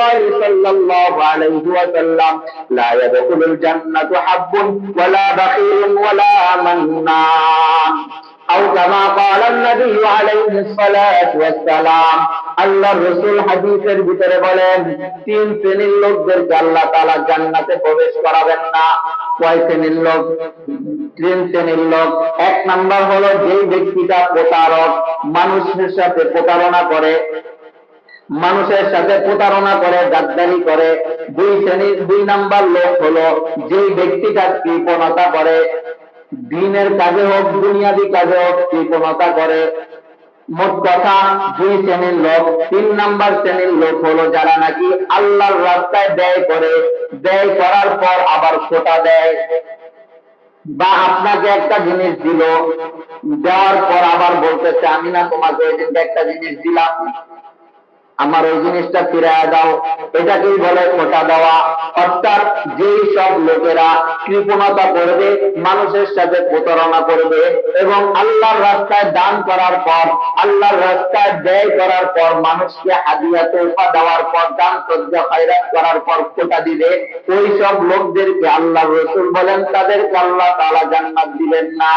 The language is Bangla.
الله صلى الله عليه وسلم لا يدخل الجنة حب ولا بخيل ولا منان أو كما قال النبي عليه الصلاة والسلام আল্লাহর রাসূল হাদিসের ভিতরে বলেন তিন শ্রেণীর লোকদেরকে আল্লাহ তাআলা জান্নাতে প্রবেশ করাবেন না। কয় শ্রেণীর লোক? তিন শ্রেণীর লোক। এক নাম্বার হলো যেই ব্যক্তিটা প্রতারক, মানুষের সাথে প্রতারণা করে, গাদ্দারি করে। দুই নাম্বার লোক হলো যেই ব্যক্তিটা কৃপণতা করে, দিনের কাজে হোক দুনিয়াবি কাজে হোক কৃপণতা করে। মোট কথা দুই শ্রেণীর লোক। তিন নাম্বার শ্রেণীর লোক হলো যারা নাকি আল্লাহর রাস্তায় ব্যয় করে, ব্যয় করার পর আবার খোটা দেয়, বা আপনাকে একটা জিনিস দিল, দেওয়ার পর আবার বলতেছে আমি না তোমাকে ওই দিনটা একটা জিনিস দিলাম, আমার ওই জিনিসটা ফিরাইয়া দাও। এটাকেই বলে খোটা দেওয়া। অর্থাৎ যেই সব লোকেরা কৃপণতা করবে, মানুষের সাথে প্রতারণা করবে এবং আল্লাহর রাস্তায় দান করার পর, আল্লাহর রাস্তায় ব্যয় করার পর, মানুষকে হাদিয়া তোহফা দেওয়ার পর, দান সদকা খয়রাত করার পর খোটা দিবে, ওই সব লোকদেরকে আল্লাহর রাসূল বলেন তাদেরকে আল্লাহ তাআলা জান্নাত দিবেন না।